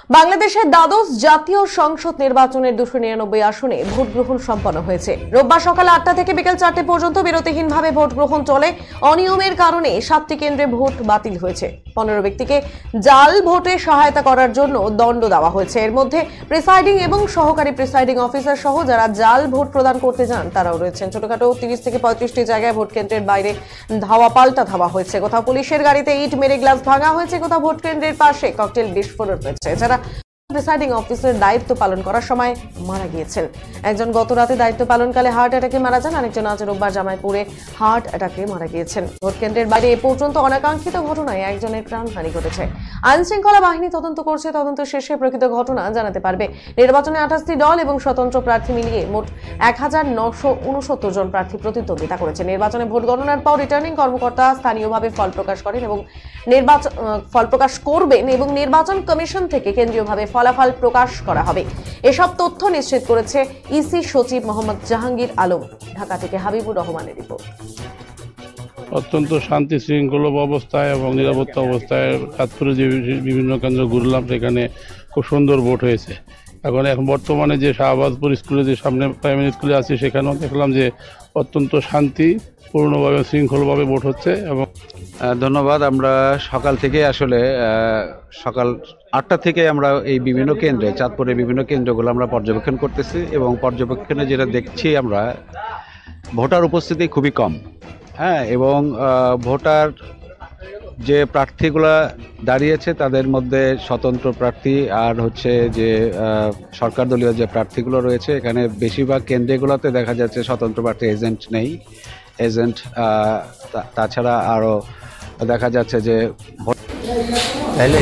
বাংলাদেশের দ্বাদশ জাতীয় সংসদ নির্বাচনের 299 আসনে ভোট গ্রহণ সম্পন্ন হয়েছে। রোববার সকাল 8টা থেকে বিকেল 4টে পর্যন্ত বিরতিহীনভাবে ভোট গ্রহণ চলে। অনিয়মের কারণে 7টি কেন্দ্রে ভোট বাতিল হয়েছে। 15 ব্যক্তিকে জাল ভোটে সহায়তা করার জন্য দণ্ড দেওয়া হয়েছে। এর মধ্যে প্রিসাইডিং এবং সহকারী প্রিসাইডিং অফিসার সহ যারা জাল ভোট প্রদান করতে যান তারাও রয়েছেন। ছোটখাটো 30 থেকে 35টি জায়গায় ভোট কেন্দ্রের বাইরে ধাওয়া পাল্টা ধাওয়া হয়েছে। কোথাও পুলিশের গাড়িতে ইট মেরে গ্লাস ভাঙা হয়েছে, কোথাও ভোট কেন্দ্রের পাশে ককটেল বিস্ফোরণ হয়েছে। যারা প্রিসাইডিং অফিসার দায়িত্ব পালন করার সময় মারা গিয়েছেন। একজন গত রাতে দায়িত্ব পালনকালে হার্ট অ্যাটাকে মারা যান, আরেকজন আজ রোববার জামাইপুরে হার্ট অ্যাটাকে মারা গিয়েছেন। ভোট কেন্দ্রের বাইরে এ পর্যন্ত অনাকাঙ্ক্ষিত ঘটনায় একজনের প্রাণহানি ঘটেছে। আইন শৃঙ্খলা বাহিনী তদন্ত করছে, তদন্ত শেষে প্রকৃত ঘটনা জানাতে পারবে। নির্বাচনে 28টি দল এবং স্বতন্ত্র প্রার্থী মিলিয়ে মোট 1969 জন প্রার্থী প্রতিদ্বন্দ্বিতা করেছে। নির্বাচনে ভোট গণনার পর রিটার্নিং কর্মকর্তা স্থানীয়ভাবে ফল প্রকাশ করেন এবং নির্বাচন কমিশন থেকে কেন্দ্রীয়ভাবে ফলাফল প্রকাশ করা হবে। এসব তথ্য নিশ্চিত করেছে ইসি সচিব মোহাম্মদ জাহাঙ্গীর আলম। ঢাকা থেকে হাবিবুর রহমানের রিপোর্ট। অত্যন্ত শান্তি শৃঙ্খল অবস্থায় এবং নিরাপত্তা অবস্থায় চাঁদপুরে যে বিভিন্ন কেন্দ্র ঘুরলাম, সেখানে খুব সুন্দর ভোট হয়েছে। এখন বর্তমানে যে শাহবাজপুর স্কুলে, যে সামনে প্রাইমারি স্কুলে আছি, সেখানেও দেখলাম যে অত্যন্ত শান্তিপূর্ণভাবে শৃঙ্খলভাবে ভোট হচ্ছে। এবং ধন্যবাদ। আমরা সকাল থেকে আসলে সকাল 8টা থেকে আমরা এই বিভিন্ন কেন্দ্রে, চাঁদপুরের বিভিন্ন কেন্দ্রগুলো আমরা পর্যবেক্ষণ করতেছি এবং পর্যবেক্ষণে যেটা দেখছি আমরা, ভোটার উপস্থিতি খুবই কম। হ্যাঁ, এবং ভোটার যে প্রার্থীগুলা দাঁড়িয়েছে তাদের মধ্যে স্বতন্ত্র প্রার্থী আর হচ্ছে যে সরকার দলীয় যে প্রার্থীগুলো রয়েছে, এখানে বেশিরভাগ কেন্দ্রগুলোতে দেখা যাচ্ছে স্বতন্ত্র প্রার্থী এজেন্ট নেই। এজেন্ট তাছাড়া আরও দেখা যাচ্ছে যে তাহলে